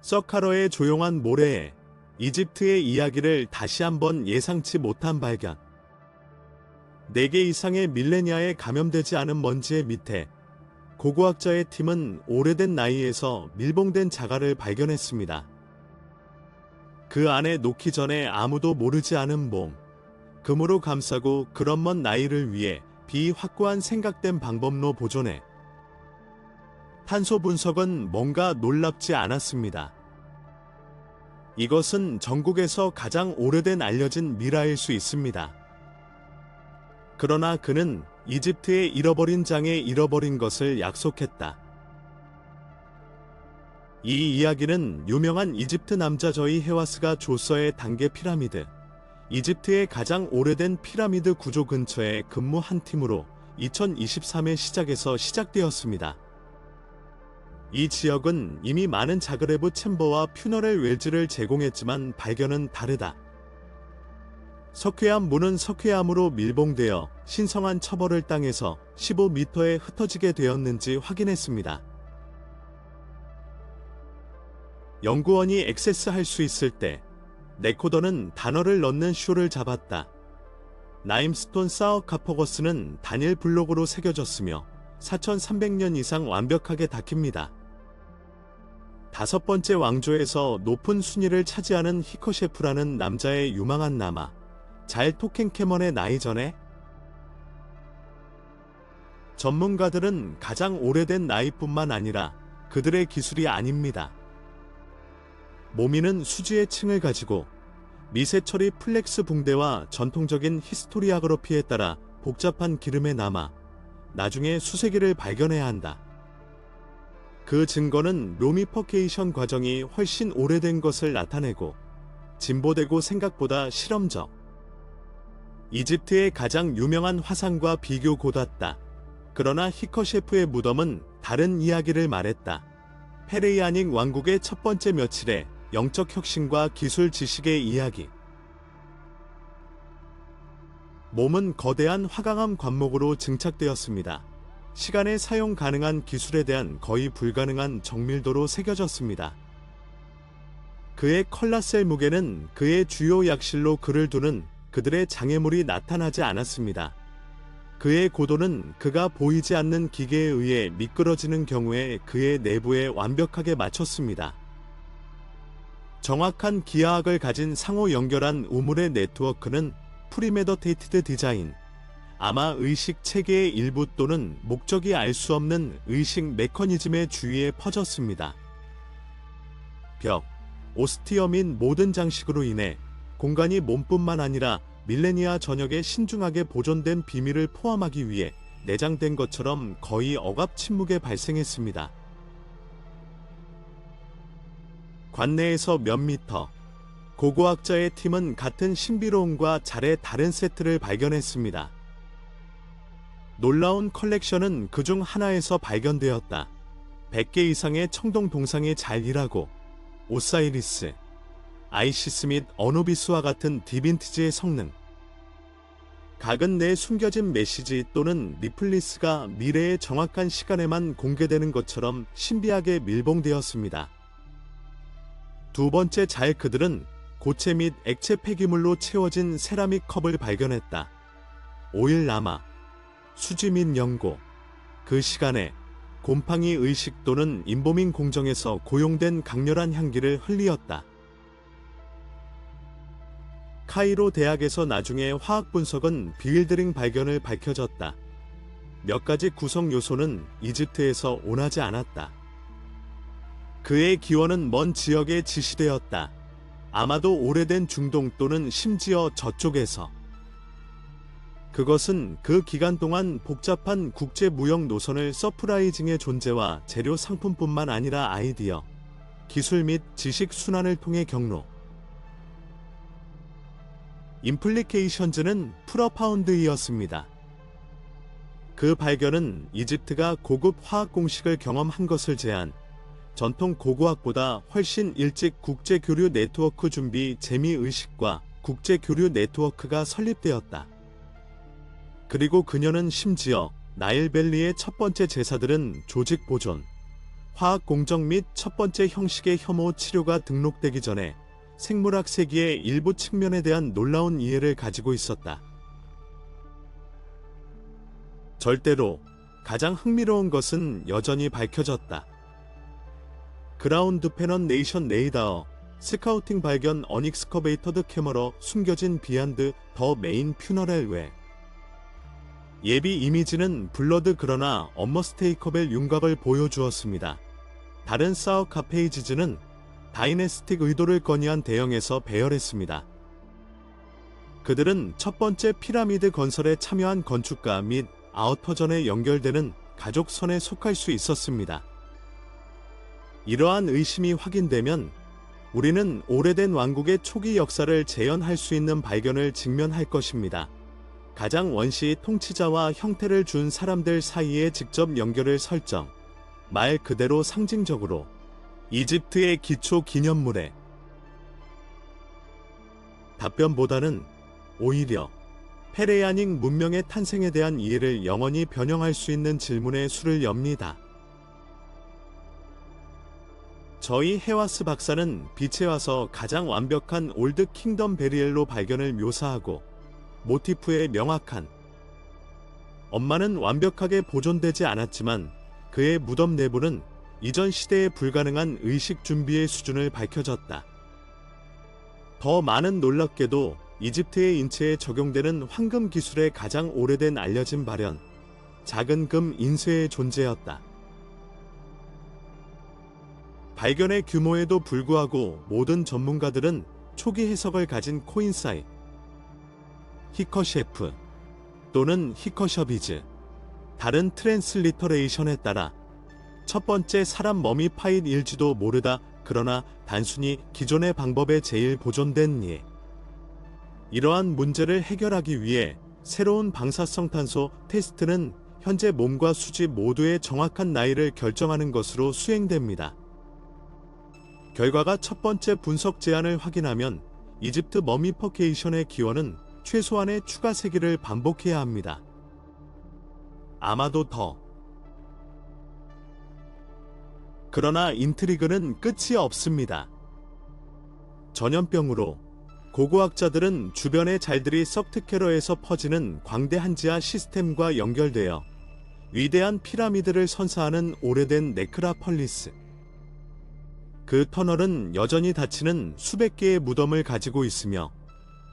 서카러의 조용한 모래에 이집트의 이야기를 다시 한번 예상치 못한 발견. 4개 이상의 밀레니아에 감염되지 않은 먼지의 밑에 고고학자의 팀은 오래된 나이에서 밀봉된 자갈을 발견했습니다. 그 안에 놓기 전에 아무도 모르지 않은 몸, 금으로 감싸고 그런 먼 나이를 위해 비확고한 생각된 방법로 보존해. 탄소 분석은 뭔가 놀랍지 않았습니다. 이것은 전국에서 가장 오래된 알려진 미라일 수 있습니다. 그러나 그는 이집트의 잃어버린 장에 잃어버린 것을 약속했다. 이 이야기는 유명한 이집트 남자 저희 헤와스가 조서의 단계 피라미드, 이집트의 가장 오래된 피라미드 구조 근처에 근무한 팀으로 2023의 시작에서 시작되었습니다. 이 지역은 이미 많은 자그레브 챔버와 퓨너렐 웰즈를 제공했지만 발견은 다르다. 석회암 문은 석회암으로 밀봉되어 신성한 처벌을 땅에서 15m에 흩어지게 되었는지 확인했습니다. 연구원이 액세스할 수 있을 때 네코더는 단어를 넣는 쇼를 잡았다. 나임스톤 사어카포거스는 단일 블록으로 새겨졌으며 4300년 이상 완벽하게 닦입니다. 5번째 왕조에서 높은 순위를 차지하는 히커셰프라는 남자의 유망한 남아, 잘 토켄캐먼의 나이 전에? 전문가들은 가장 오래된 나이뿐만 아니라 그들의 기술이 아닙니다. 모미는 수지의 층을 가지고 미세처리 플렉스 붕대와 전통적인 히스토리아그로피에 따라 복잡한 기름에 남아 나중에 수세기를 발견해야 한다. 그 증거는 로미퍼케이션 과정이 훨씬 오래된 것을 나타내고 진보되고 생각보다 실험적. 이집트의 가장 유명한 화상과 비교 고dat다. 그러나 히커셰프의 무덤은 다른 이야기를 말했다. 페레이아닉 왕국의 첫 번째 며칠에 영적 혁신과 기술 지식의 이야기. 몸은 거대한 화강암 관목으로 증착되었습니다. 시간에 사용 가능한 기술에 대한 거의 불가능한 정밀도로 새겨졌습니다. 그의 컬라셀 무게는 그의 주요 약실로 그를 두는 그들의 장애물이 나타나지 않았습니다. 그의 고도는 그가 보이지 않는 기계에 의해 미끄러지는 경우에 그의 내부에 완벽하게 맞췄습니다. 정확한 기하학을 가진 상호 연결한 우물의 네트워크는 프리메더테이티드 디자인, 아마 의식 체계의 일부 또는 목적이 알 수 없는 의식 메커니즘의 주위에 퍼졌습니다. 벽, 오스티어 및 모든 장식으로 인해 공간이 몸뿐만 아니라 밀레니아 전역에 신중하게 보존된 비밀을 포함하기 위해 내장된 것처럼 거의 억압 침묵에 발생했습니다. 관내에서 몇 미터, 고고학자의 팀은 같은 신비로움과 잘의 다른 세트를 발견했습니다. 놀라운 컬렉션은 그중 하나에서 발견되었다. 100개 이상의 청동 동상이 잘 일하고 오사이리스, 아이시스 및 어누비스와 같은 디빈티지의 성능. 각은 내 숨겨진 메시지 또는 리플리스가 미래의 정확한 시간에만 공개되는 것처럼 신비하게 밀봉되었습니다. 두 번째 잘 그들은 고체 및 액체 폐기물로 채워진 세라믹 컵을 발견했다. 오일 남아, 수지 및 연고. 그 시간에 곰팡이 의식 또는 인보민 공정에서 고용된 강렬한 향기를 흘리었다. 카이로 대학에서 나중에 화학 분석은 비일드링 발견을 밝혀졌다. 몇 가지 구성 요소는 이집트에서 온하지 않았다. 그의 기원은 먼 지역에 지시되었다. 아마도 오래된 중동 또는 심지어 저쪽에서. 그것은 그 기간 동안 복잡한 국제 무역 노선을 서프라이징의 존재와 재료 상품뿐만 아니라 아이디어, 기술 및 지식 순환을 통해 경로. 임플리케이션즈는 프로파운드이었습니다. 그 발견은 이집트가 고급 화학 공식을 경험한 것을 제한, 전통 고고학보다 훨씬 일찍 국제교류 네트워크 준비 재미의식과 국제교류 네트워크가 설립되었다. 그리고 그녀는 심지어 나일밸리의 첫 번째 제사들은 조직 보존, 화학 공정 및 첫 번째 형식의 혐오 치료가 등록되기 전에 생물학 세계의 일부 측면에 대한 놀라운 이해를 가지고 있었다. 절대로 가장 흥미로운 것은 여전히 밝혀졌다. 그라운드 페넌 네이션 레이다어, 스카우팅 발견 언익스커베이터드 캐머러 숨겨진 비안드 더 메인 퓨너렐 외 예비 이미지는 블러드 그러나 엄머스테이커벨 윤곽을 보여주었습니다. 다른 사우카페이지즈는 다이내스틱 의도를 건의한 대형에서 배열했습니다. 그들은 첫 번째 피라미드 건설에 참여한 건축가 및 아우터전에 연결되는 가족선에 속할 수 있었습니다. 이러한 의심이 확인되면 우리는 오래된 왕국의 초기 역사를 재현할 수 있는 발견을 직면할 것입니다. 가장 원시 통치자와 형태를 준 사람들 사이의 직접 연결을 설정, 말 그대로 상징적으로 이집트의 기초 기념물에 답변보다는 오히려 페레야닉 문명의 탄생에 대한 이해를 영원히 변형할 수 있는 질문의 수를 엽니다. 저희 헤와스 박사는 빛에 와서 가장 완벽한 올드 킹덤 베리엘로 발견을 묘사하고 모티프의 명확한 엄마는 완벽하게 보존되지 않았지만 그의 무덤 내부는 이전 시대에 불가능한 의식 준비의 수준을 밝혀졌다. 더 많은 놀랍게도 이집트의 인체에 적용되는 황금 기술의 가장 오래된 알려진 발현, 작은 금 인쇄의 존재였다. 발견의 규모에도 불구하고 모든 전문가들은 초기 해석을 가진 코인사이, 히커셰프 또는 히커셔비즈, 다른 트랜슬리터레이션에 따라 첫 번째 사람 머미 파일일지도 모르다. 그러나 단순히 기존의 방법에 제일 보존된 예. 이러한 문제를 해결하기 위해 새로운 방사성 탄소 테스트는 현재 몸과 수지 모두의 정확한 나이를 결정하는 것으로 수행됩니다. 결과가 첫 번째 분석 제안을 확인하면 이집트 머미퍼케이션의 기원은 최소한의 추가 세기를 반복해야 합니다. 아마도 더. 그러나 인트리그는 끝이 없습니다. 전염병으로 고고학자들은 주변의 잘들이 석트케러에서 퍼지는 광대한 지하 시스템과 연결되어 위대한 피라미드를 선사하는 오래된 네크라펄리스. 그 터널은 여전히 닫히는 수백 개의 무덤을 가지고 있으며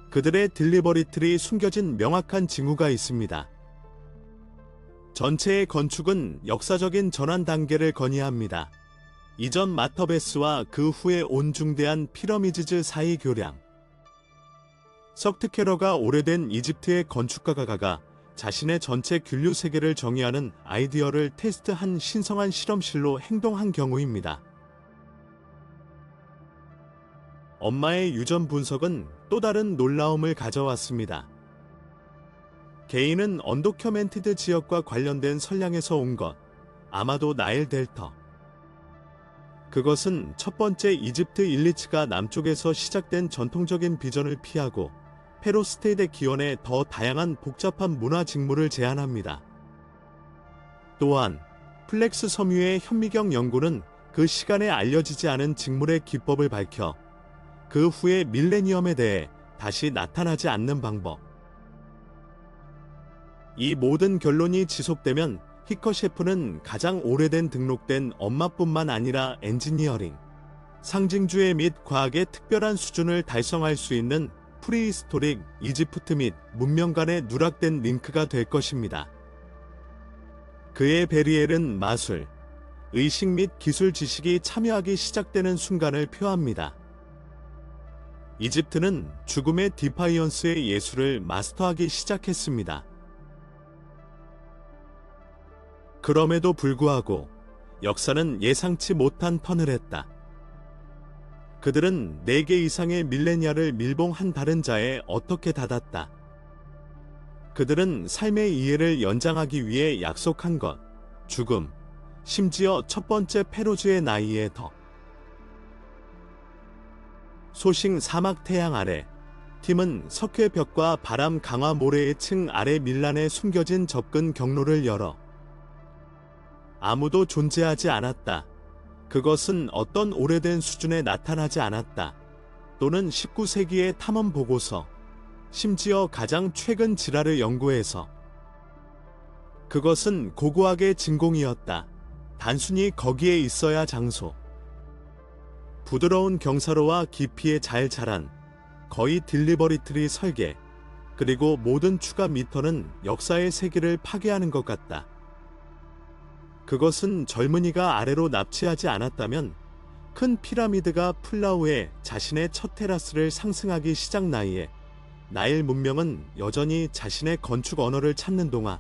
그들의 딜리버리틀이 숨겨진 명확한 징후가 있습니다. 전체의 건축은 역사적인 전환 단계를 건의합니다. 이전 마터베스와 그 후에 온 중대한 피라미드즈 사이 교량. 석트케러가 오래된 이집트의 건축가가 자신의 전체 균류 세계를 정의하는 아이디어를 테스트한 신성한 실험실로 행동한 경우입니다. 엄마의 유전 분석은 또 다른 놀라움을 가져왔습니다. 개인은 언도큐멘티드 지역과 관련된 선량에서 온 것, 아마도 나일 델터. 그것은 첫 번째 이집트 일리츠가 남쪽에서 시작된 전통적인 비전을 피하고 페로스테이드 기원의 더 다양한 복잡한 문화 직무를 제안합니다. 또한 플렉스 섬유의 현미경 연구는 그 시간에 알려지지 않은 직물의 기법을 밝혀 그 후에 밀레니엄에 대해 다시 나타나지 않는 방법. 이 모든 결론이 지속되면 히커셰프는 가장 오래된 등록된 엄마뿐만 아니라 엔지니어링, 상징주의 및 과학의 특별한 수준을 달성할 수 있는 프리히스토릭 이집트 및 문명 간의 누락된 링크가 될 것입니다. 그의 베리엘은 마술, 의식 및 기술 지식이 참여하기 시작되는 순간을 표합니다. 이집트는 죽음의 디파이언스의 예술을 마스터하기 시작했습니다. 그럼에도 불구하고 역사는 예상치 못한 턴을 했다. 그들은 4개 이상의 밀레니아를 밀봉한 다른 자에 어떻게 닫았다. 그들은 삶의 이해를 연장하기 위해 약속한 것, 죽음, 심지어 첫 번째 페로즈의 나이에 더. 소싱 사막 태양 아래, 팀은 석회 벽과 바람 강화 모래의 층 아래 밀란에 숨겨진 접근 경로를 열어 아무도 존재하지 않았다. 그것은 어떤 오래된 수준에 나타나지 않았다. 또는 19세기의 탐험 보고서, 심지어 가장 최근 지라르 연구에서. 그것은 고고학의 진공이었다. 단순히 거기에 있어야 장소. 부드러운 경사로와 깊이에 잘 자란 거의 딜리버리트리 설계, 그리고 모든 추가 미터는 역사의 세계를 파괴하는 것 같다. 그것은 젊은이가 아래로 납치하지 않았다면 큰 피라미드가 플라우에 자신의 첫 테라스를 상승하기 시작 나이에 나일 문명은 여전히 자신의 건축 언어를 찾는 동안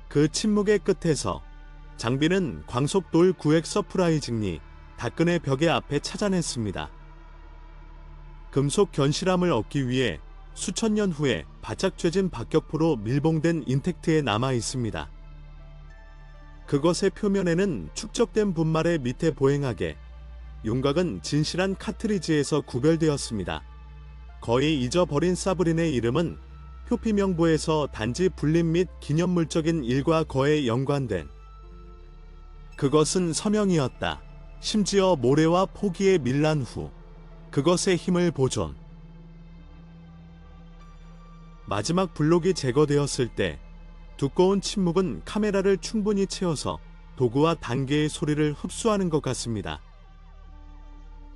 그 침묵의 끝에서 장비는 광속돌 구획 서프라이징리 다끈의 벽의 앞에 찾아냈습니다. 금속 견실함을 얻기 위해 수천 년 후에 바짝 죄진 박격포로 밀봉된 인텍트에 남아 있습니다. 그것의 표면에는 축적된 분말의 밑에 보행하게 윤곽은 진실한 카트리지에서 구별되었습니다. 거의 잊어버린 사브린의 이름은 표피명부에서 단지 불림 및 기념물적인 일과 거에 연관된 그것은 서명이었다. 심지어 모래와 포기에 밀란 후 그것의 힘을 보존. 마지막 블록이 제거되었을 때 두꺼운 침묵은 카메라를 충분히 채워서 도구와 단계의 소리를 흡수하는 것 같습니다.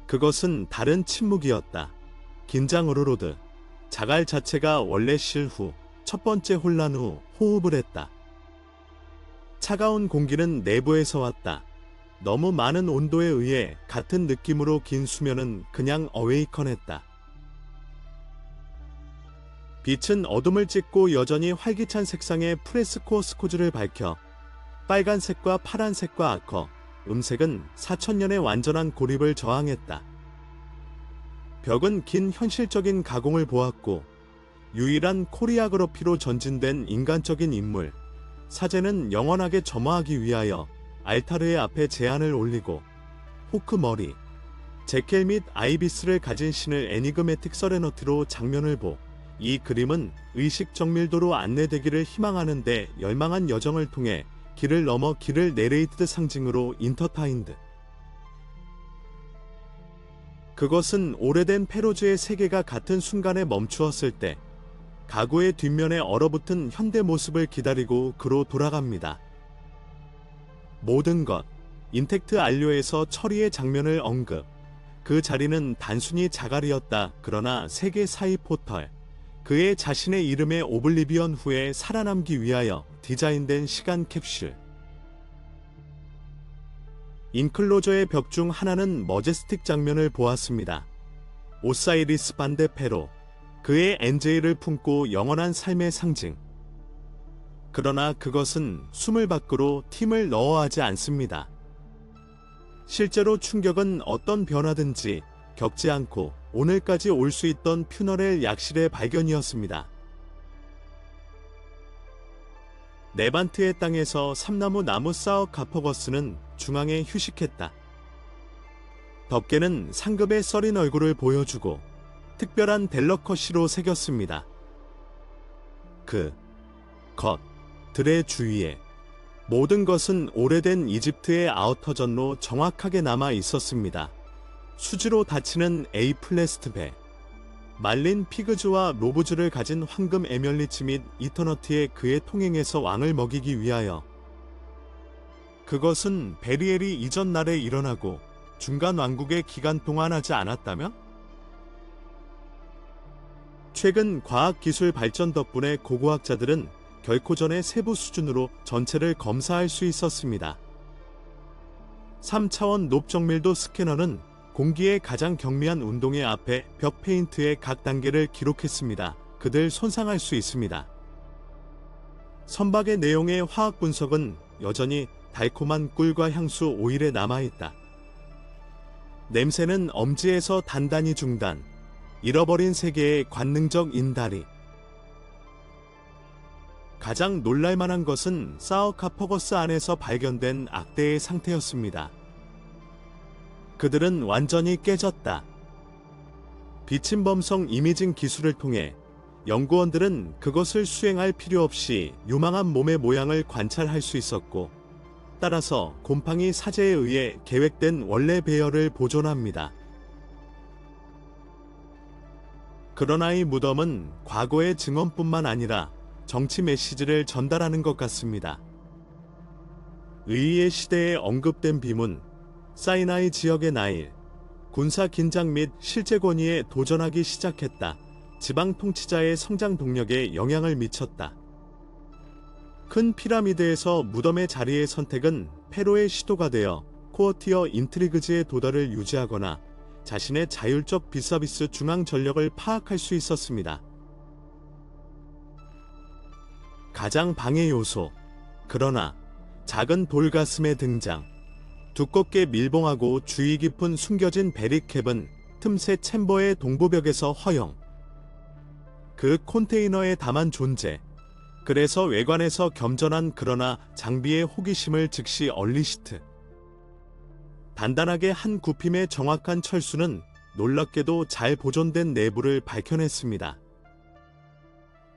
그것은 다른 침묵이었다. 긴장 오로로드. 자갈 자체가 원래 실 후 첫 번째 혼란 후 호흡을 했다. 차가운 공기는 내부에서 왔다. 너무 많은 온도에 의해 같은 느낌으로 긴 수면은 그냥 어웨이컨했다. 빛은 어둠을 찢고 여전히 활기찬 색상의 프레스코 스코즈를 밝혀 빨간색과 파란색과 아커, 음색은 4000년의 완전한 고립을 저항했다. 벽은 긴 현실적인 가공을 보았고 유일한 코리아그러피로 전진된 인간적인 인물, 사제는 영원하게 점화하기 위하여 알타르의 앞에 제안을 올리고 호크 머리, 제켈 및 아이비스를 가진 신을 애니그매틱 서레너티로 장면을 보. 이 그림은 의식 정밀도로 안내되기를 희망하는데 열망한 여정을 통해 길을 넘어 길을 내레이트드 상징으로 인터타인드. 그것은 오래된 페로즈의 세계가 같은 순간에 멈추었을 때 가구의 뒷면에 얼어붙은 현대 모습을 기다리고 그로 돌아갑니다. 모든 것, 인텍트 안료에서 처리의 장면을 언급. 그 자리는 단순히 자갈이었다. 그러나 세계 사이 포털, 그의 자신의 이름의 오블리비언 후에 살아남기 위하여 디자인된 시간 캡슐. 인클로저의 벽 중 하나는 머제스틱 장면을 보았습니다. 오사이리스 반데페로, 그의 엔제이를 품고 영원한 삶의 상징. 그러나 그것은 숨을 밖으로 팀을 넣어 하지 않습니다. 실제로 충격은 어떤 변화든지 겪지 않고 오늘까지 올 수 있던 퓨너렐 약실의 발견이었습니다. 네반트의 땅에서 삼나무 나무 사어카퍼거스는 중앙에 휴식했다. 덮개는 상급의 썰인 얼굴을 보여주고 특별한 델러컷시로 새겼습니다. 들의 주위에 모든 것은 오래된 이집트의 아우터전로 정확하게 남아 있었습니다. 수지로 닫히는 에이플레스트 배, 말린 피그즈와 로브즈를 가진 황금 에멸리츠 및 이터너티의 그의 통행에서 왕을 먹이기 위하여. 그것은 베리엘이 이전 날에 일어나고 중간 왕국의 기간 동안 하지 않았다면? 최근 과학기술 발전 덕분에 고고학자들은 결코 전의 세부 수준으로 전체를 검사할 수 있었습니다. 3차원 높정밀도 스캐너는 공기의 가장 경미한 운동의 앞에 벽 페인트의 각 단계를 기록했습니다. 그들 손상할 수 있습니다. 선박의 내용의 화학 분석은 여전히 달콤한 꿀과 향수 오일에 남아있다. 냄새는 엄지에서 단단히 중단, 잃어버린 세계의 관능적 인다리. 가장 놀랄만한 것은 사어카퍼거스 안에서 발견된 악대의 상태였습니다. 그들은 완전히 깨졌다. 비침범성 이미징 기술을 통해 연구원들은 그것을 수행할 필요 없이 유망한 몸의 모양을 관찰할 수 있었고 따라서 곰팡이 사제에 의해 계획된 원래 배열을 보존합니다. 그러나 이 무덤은 과거의 증언뿐만 아니라 정치 메시지를 전달하는 것 같습니다. 의의 시대에 언급된 비문, 사이나이 지역의 나일, 군사 긴장 및 실제 권위에 도전하기 시작했다. 지방 통치자의 성장 동력에 영향을 미쳤다. 큰 피라미드에서 무덤의 자리의 선택은 페로의 시도가 되어 코어티어 인트리그즈의 도달을 유지하거나 자신의 자율적 빗서비스 중앙 전력을 파악할 수 있었습니다. 가장 방해 요소. 그러나 작은 돌가슴의 등장. 두껍게 밀봉하고 주의 깊은 숨겨진 베리캡은 틈새 챔버의 동부벽에서 허용. 그 컨테이너에 담은 존재. 그래서 외관에서 겸손한 그러나 장비의 호기심을 즉시 얼리시트. 단단하게 한 굽힘의 정확한 철수는 놀랍게도 잘 보존된 내부를 밝혀냈습니다.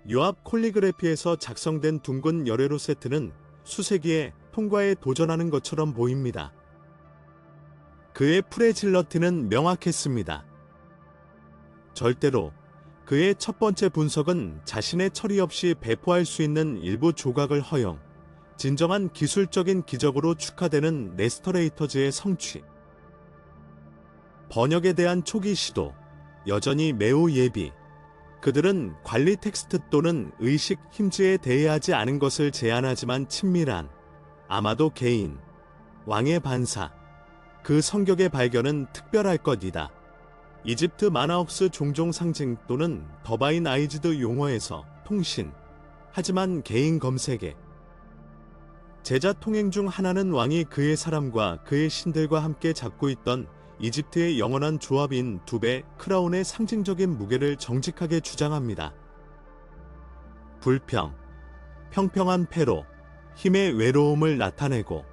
유압 콜리그래피에서 작성된 둥근 열애로 세트는 수세기에 통과에 도전하는 것처럼 보입니다. 그의 프레질러티는 명확했습니다. 절대로 그의 첫 번째 분석은 자신의 처리 없이 배포할 수 있는 일부 조각을 허용, 진정한 기술적인 기적으로 축하되는 레스터레이터즈의 성취. 번역에 대한 초기 시도, 여전히 매우 예비. 그들은 관리 텍스트 또는 의식 힘즈에 대해하지 않은 것을 제안하지만 친밀한, 아마도 개인, 왕의 반사, 그 성격의 발견은 특별할 것이다. 이집트 마나옥스 종종 상징 또는 더바인 아이즈드 용어에서 통신, 하지만 개인 검색에 제자 통행 중 하나는 왕이 그의 사람과 그의 신들과 함께 잡고 있던 이집트의 영원한 조합인 두배 크라운의 상징적인 무게를 정직하게 주장합니다. 불평, 평평한 패로, 힘의 외로움을 나타내고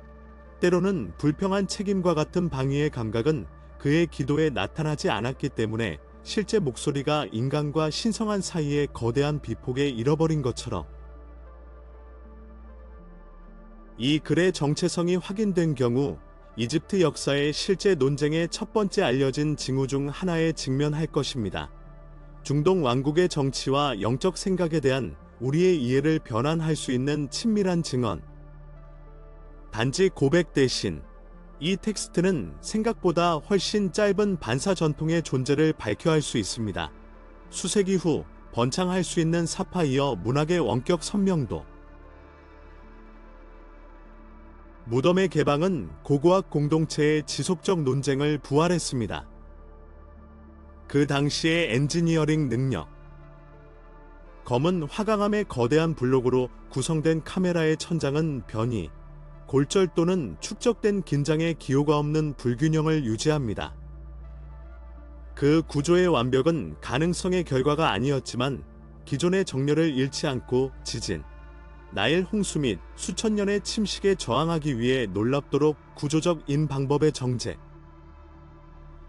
때로는 불평한 책임과 같은 방위의 감각은 그의 기도에 나타나지 않았기 때문에 실제 목소리가 인간과 신성한 사이의 거대한 비폭에 잃어버린 것처럼 이 글의 정체성이 확인된 경우 이집트 역사의 실제 논쟁의 첫 번째 알려진 징후 중 하나에 직면할 것입니다. 중동 왕국의 정치와 영적 생각에 대한 우리의 이해를 변환할 수 있는 친밀한 증언. 단지 고백 대신 이 텍스트는 생각보다 훨씬 짧은 반사 전통의 존재를 밝혀할 수 있습니다. 수세기 후 번창할 수 있는 사파이어 문학의 원격 선명도. 무덤의 개방은 고고학 공동체의 지속적 논쟁을 부활했습니다. 그 당시의 엔지니어링 능력. 검은 화강암의 거대한 블록으로 구성된 카메라의 천장은 변이, 골절 또는 축적된 긴장의 기호가 없는 불균형을 유지합니다. 그 구조의 완벽은 가능성의 결과가 아니었지만 기존의 정렬을 잃지 않고 지진, 나일 홍수 및 수천 년의 침식에 저항하기 위해 놀랍도록 구조적인 방법의 정제.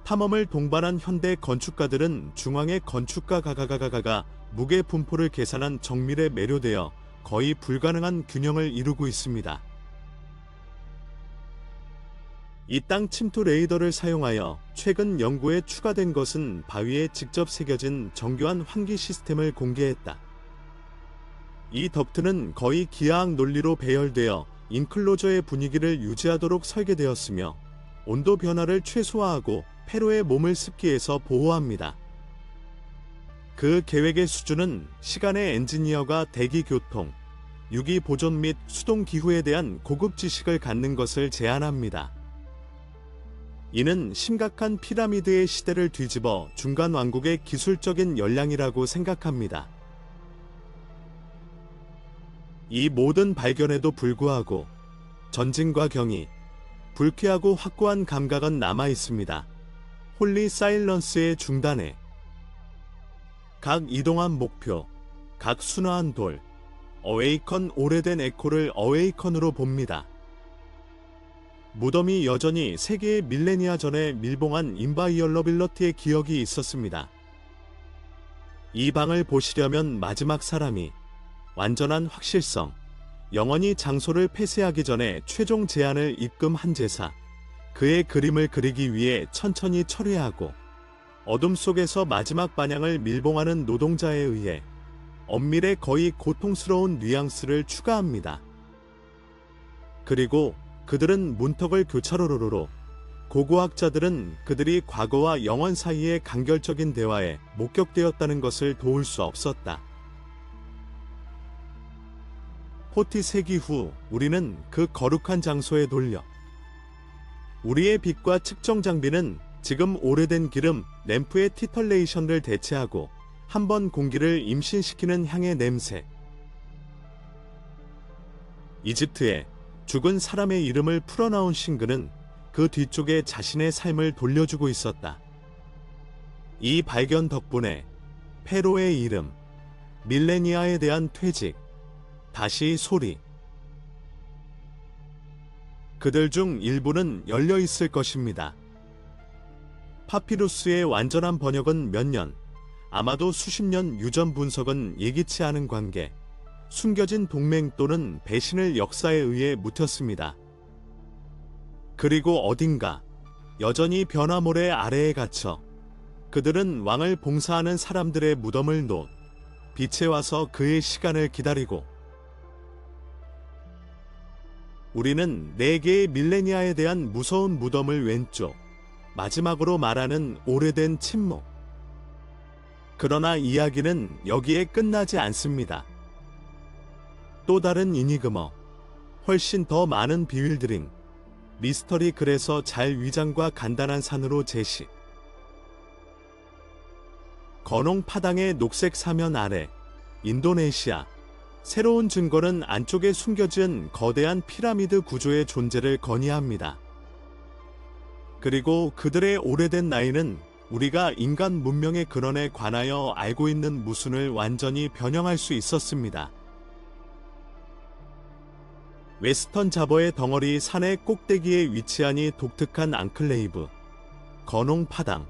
탐험을 동반한 현대 건축가들은 중앙의 건축가 가가가가가 무게 분포를 계산한 정밀에 매료되어 거의 불가능한 균형을 이루고 있습니다. 이 땅 침투 레이더를 사용하여 최근 연구에 추가된 것은 바위에 직접 새겨진 정교한 환기 시스템을 공개했다. 이 덕트는 거의 기하학 논리로 배열되어 인클로저의 분위기를 유지하도록 설계되었으며 온도 변화를 최소화하고 폐로의 몸을 습기에서 보호합니다. 그 계획의 수준은 시간의 엔지니어가 대기 교통, 유기 보존 및 수동 기후에 대한 고급 지식을 갖는 것을 제안합니다. 이는 심각한 피라미드의 시대를 뒤집어 중간 왕국의 기술적인 역량이라고 생각합니다. 이 모든 발견에도 불구하고 전진과 경이, 불쾌하고 확고한 감각은 남아 있습니다. 홀리 사일런스의 중단에 각 이동한 목표, 각 순화한 돌, 어웨이컨 오래된 에코를 어웨이컨으로 봅니다. 무덤이 여전히 세계의 밀레니아 전에 밀봉한 인바이얼러빌러티의 기억이 있었습니다. 이 방을 보시려면 마지막 사람이 완전한 확실성, 영원히 장소를 폐쇄하기 전에 최종 제안을 입금한 제사, 그의 그림을 그리기 위해 천천히 철회하고 어둠 속에서 마지막 반향을 밀봉하는 노동자에 의해 엄밀에 거의 고통스러운 뉘앙스를 추가합니다. 그리고 그들은 문턱을 교차로로로 고고학자들은 그들이 과거와 영원 사이의 간결적인 대화에 목격되었다는 것을 도울 수 없었다. 포티 세기 후 우리는 그 거룩한 장소에 돌려 우리의 빛과 측정 장비는 지금 오래된 기름, 램프의 티털레이션을 대체하고 한 번 공기를 임신시키는 향의 냄새. 이집트에 죽은 사람의 이름을 풀어나온 싱그는 그 뒤쪽에 자신의 삶을 돌려주고 있었다. 이 발견 덕분에 페로의 이름, 밀레니아에 대한 퇴직, 다시 소리. 그들 중 일부는 열려 있을 것입니다. 파피루스의 완전한 번역은 몇 년, 아마도 수십 년 유전 분석은 예기치 않은 관계, 숨겨진 동맹 또는 배신을 역사에 의해 묻혔습니다. 그리고 어딘가 여전히 변화모래 아래에 갇혀 그들은 왕을 봉사하는 사람들의 무덤을 놓 빛에 와서 그의 시간을 기다리고 우리는 4개의 밀레니아에 대한 무서운 무덤을 왼쪽 마지막으로 말하는 오래된 침묵. 그러나 이야기는 여기에 끝나지 않습니다. 또 다른 이니그머, 훨씬 더 많은 비윌드링, 미스터리 글에서 잘 위장과 간단한 산으로 제시. 거농 파당의 녹색 사면 아래, 인도네시아. 새로운 증거는 안쪽에 숨겨진 거대한 피라미드 구조의 존재를 건의합니다. 그리고 그들의 오래된 나이는 우리가 인간 문명의 근원에 관하여 알고 있는 무순을 완전히 변형할 수 있었습니다. 웨스턴 자버의 덩어리 산의 꼭대기에 위치한 이 독특한 앙클레이브, 거농 파당,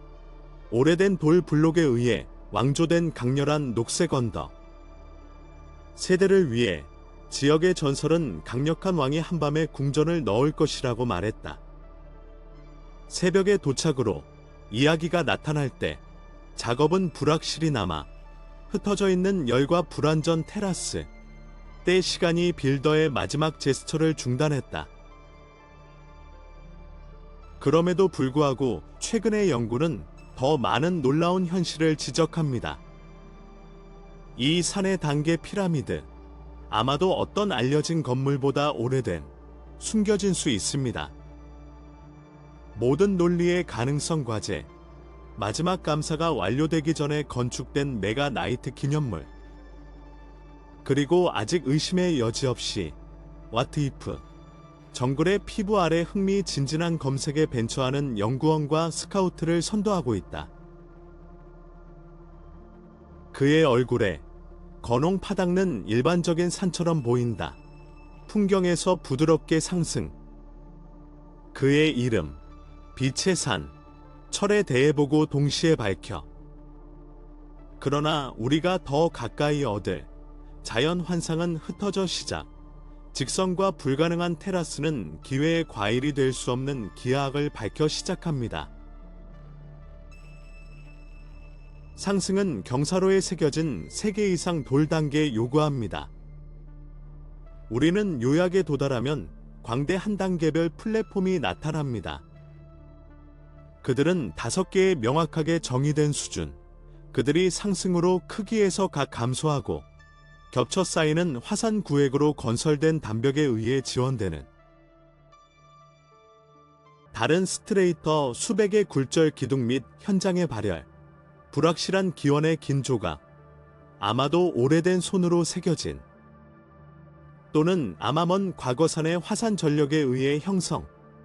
오래된 돌 블록에 의해 왕조된 강렬한 녹색 언덕. 세대를 위해 지역의 전설은 강력한 왕이 한밤에 궁전을 넣을 것이라고 말했다. 새벽의 도착으로 이야기가 나타날 때 작업은 불확실히 남아 흩어져 있는 열과 불완전 테라스, 때 시간이 빌더의 마지막 제스처를 중단했다. 그럼에도 불구하고 최근의 연구는 더 많은 놀라운 현실을 지적합니다. 이 산의 단계 피라미드, 아마도 어떤 알려진 건물보다 오래된, 숨겨진 수 있습니다. 모든 논리의 가능성 과제, 마지막 감사가 완료되기 전에 건축된 메가 나이트 기념물. 그리고 아직 의심의 여지 없이 What if? 정글의 피부 아래 흥미진진한 검색에 벤처하는 연구원과 스카우트를 선도하고 있다. 그의 얼굴에 거농 파당는 일반적인 산처럼 보인다. 풍경에서 부드럽게 상승. 그의 이름, 빛의 산, 철에 대해 보고 동시에 밝혀. 그러나 우리가 더 가까이 얻을 자연 환상은 흩어져 시작. 직선과 불가능한 테라스는 기회의 과일이 될 수 없는 기하학을 밝혀 시작합니다. 상승은 경사로에 새겨진 3개 이상 돌 단계 요구합니다. 우리는 요약에 도달하면 광대 한 단계별 플랫폼이 나타납니다. 그들은 5개의 명확하게 정의된 수준, 그들이 상승으로 크기에서 각 감소하고 겹쳐 쌓이는 화산 구획으로 건설된 담벽에 의해 지원되는 다른 스트레이터 수백의 굴절 기둥 및 현장의 발열, 불확실한 기원의 긴 조각, 아마도 오래된 손으로 새겨진 또는 아마 먼 과거산의 화산 전력에 의해 형성,